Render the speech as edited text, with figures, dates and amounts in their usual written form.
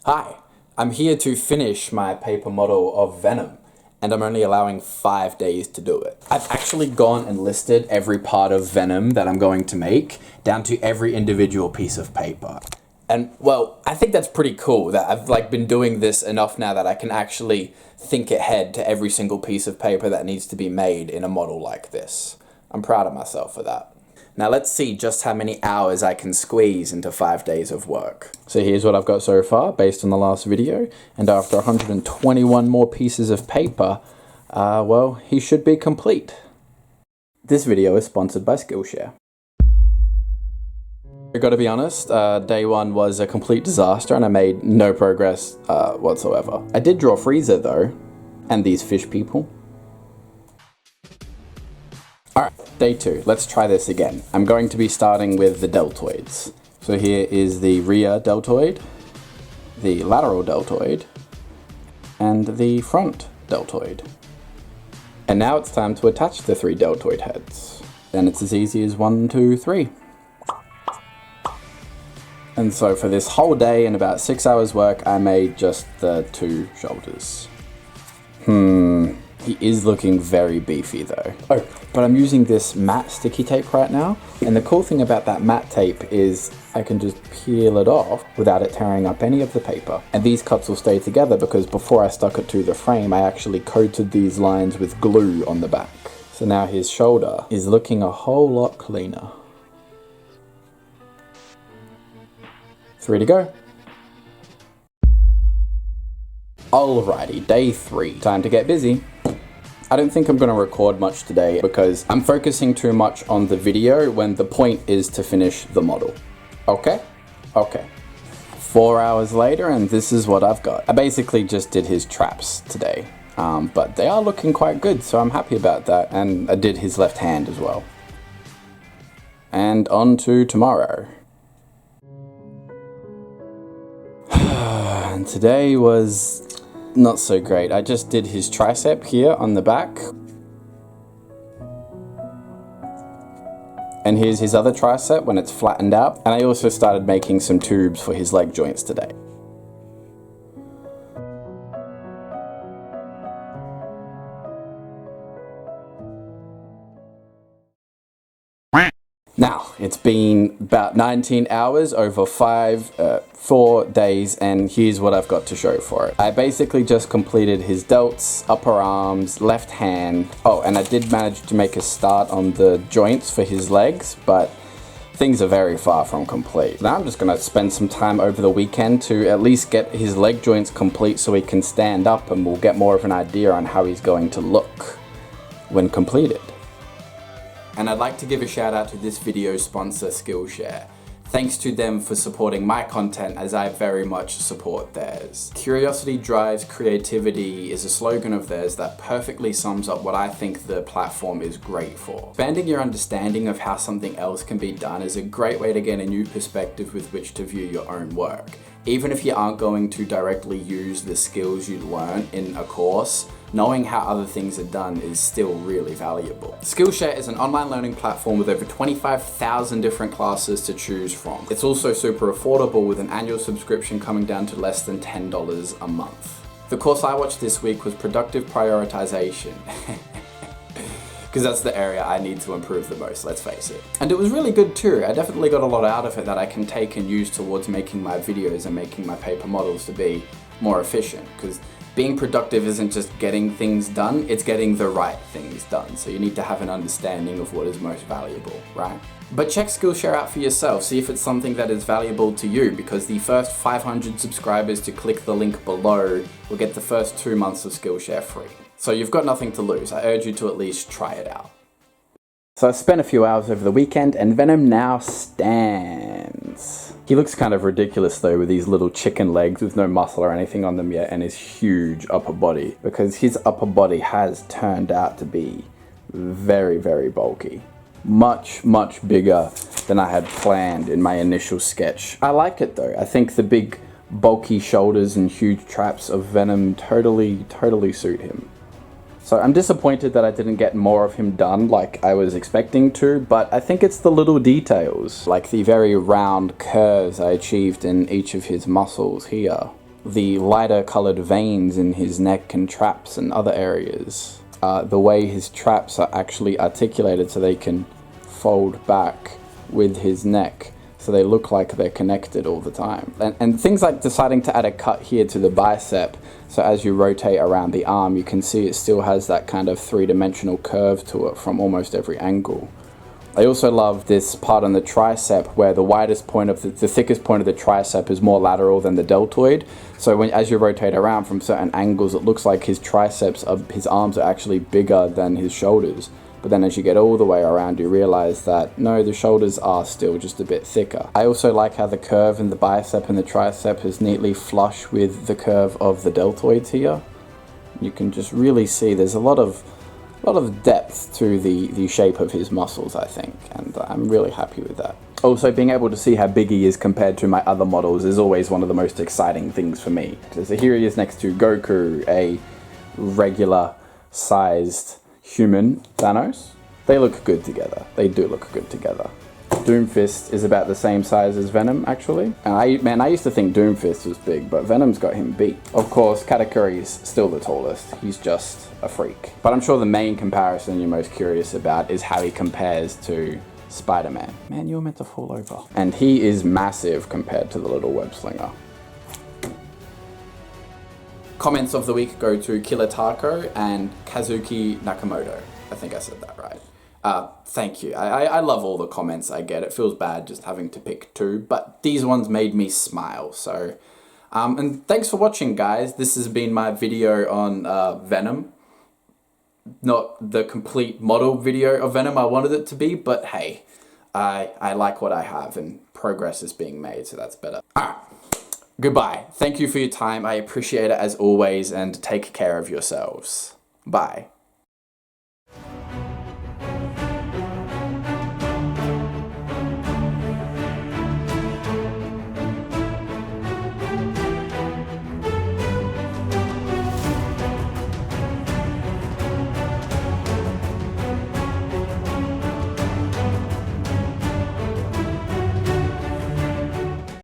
Hi, I'm here to finish my paper model of Venom, and I'm only allowing 5 days to do it. I've actually gone and listed every part of Venom that I'm going to make, down to every individual piece of paper. And, well, I think that's pretty cool that I've been doing this enough now that I can actually think ahead to every single piece of paper that needs to be made in a model like this. I'm proud of myself for that. Now let's see just how many hours I can squeeze into 5 days of work. So here's what I've got so far based on the last video, and after 121 more pieces of paper, well, he should be complete. This video is sponsored by Skillshare. I gotta be honest, day one was a complete disaster and I made no progress whatsoever. I did draw Freezer though, and these fish people. Alright, day two, let's try this again. I'm going to be starting with the deltoids. So here is the rear deltoid, the lateral deltoid, and the front deltoid. And now it's time to attach the 3 deltoid heads. Then it's as easy as 1, 2, 3. And so for this whole day and about 6 hours work, I made just the 2 shoulders. He is looking very beefy though. Oh, but I'm using this matte sticky tape right now. And the cool thing about that matte tape is I can just peel it off without it tearing up any of the paper. And these cuts will stay together because before I stuck it to the frame, I actually coated these lines with glue on the back. So now his shoulder is looking a whole lot cleaner. 3 to go. Alrighty, day 3. Time to get busy. I don't think I'm going to record much today because I'm focusing too much on the video when the point is to finish the model. Okay? Okay. 4 hours later and this is what I've got. I basically just did his traps today, but they are looking quite good, so I'm happy about that, and I did his left hand as well. And on to tomorrow. And today was not so great. I just did his tricep here on the back. And here's his other tricep when it's flattened out. And I also started making some tubes for his leg joints today. Now, it's been about 19 hours over 4 days, and here's what I've got to show for it. I basically just completed his delts, upper arms, left hand. Oh, and I did manage to make a start on the joints for his legs, but things are very far from complete. Now I'm just gonna spend some time over the weekend to at least get his leg joints complete so he can stand up, and we'll get more of an idea on how he's going to look when completed. And I'd like to give a shout out to this video's sponsor, Skillshare. Thanks to them for supporting my content as I very much support theirs. Curiosity drives creativity is a slogan of theirs that perfectly sums up what I think the platform is great for. Expanding your understanding of how something else can be done is a great way to get a new perspective with which to view your own work. Even if you aren't going to directly use the skills you learn in a course, knowing how other things are done is still really valuable. Skillshare is an online learning platform with over 25,000 different classes to choose from. It's also super affordable with an annual subscription coming down to less than $10 a month. The course I watched this week was productive prioritization. Because that's the area I need to improve the most, let's face it. And it was really good too. I definitely got a lot out of it that I can take and use towards making my videos and making my paper models to be more efficient. Because being productive isn't just getting things done, it's getting the right things done. So you need to have an understanding of what is most valuable, right? But check Skillshare out for yourself, see if it's something that is valuable to you, because the first 500 subscribers to click the link below will get the first 2 months of Skillshare free. So you've got nothing to lose. I urge you to at least try it out. So I spent a few hours over the weekend and Venom now stands. He looks kind of ridiculous though with these little chicken legs with no muscle or anything on them yet, and his huge upper body, because his upper body has turned out to be very, very bulky. Much, much bigger than I had planned in my initial sketch. I like it though. I think the big bulky shoulders and huge traps of Venom totally suit him. So I'm disappointed that I didn't get more of him done like I was expecting to, but I think it's the little details, like the very round curves I achieved in each of his muscles here. the lighter colored veins in his neck and traps and other areas. The way his traps are actually articulated so they can fold back with his neck, so they look like they're connected all the time. And things like deciding to add a cut here to the bicep, so as you rotate around the arm, you can see it still has that kind of three-dimensional curve to it from almost every angle. I also love this part on the tricep where the widest point of the thickest point of the tricep is more lateral than the deltoid. So as you rotate around from certain angles, it looks like his triceps, his arms are actually bigger than his shoulders. But then as you get all the way around, you realize that no, the shoulders are still just a bit thicker. I also like how the curve in the bicep and the tricep is neatly flush with the curve of the deltoids here. You can just really see there's a lot of depth to the shape of his muscles, I think, and I'm really happy with that. Also, being able to see how big he is compared to my other models is always one of the most exciting things for me. So here he is next to Goku, a regular sized human Thanos. They look good together. They do look good together. Doomfist is about the same size as Venom, actually. And I used to think Doomfist was big, but Venom's got him beat. Of course, Katakuri's still the tallest. He's just a freak. But I'm sure the main comparison you're most curious about is how he compares to Spider-Man. Man, you're meant to fall over. And he is massive compared to the little web slinger. Comments of the week go to Killer Taco and Kazuki Nakamoto. I think I said that right. Thank you. I love all the comments I get. It feels bad just having to pick two, but these ones made me smile. So, and thanks for watching, guys. This has been my video on Venom. Not the complete model video of Venom I wanted it to be, but hey, I like what I have and progress is being made, so that's better. Alright, goodbye. Thank you for your time. I appreciate it as always, and take care of yourselves. Bye.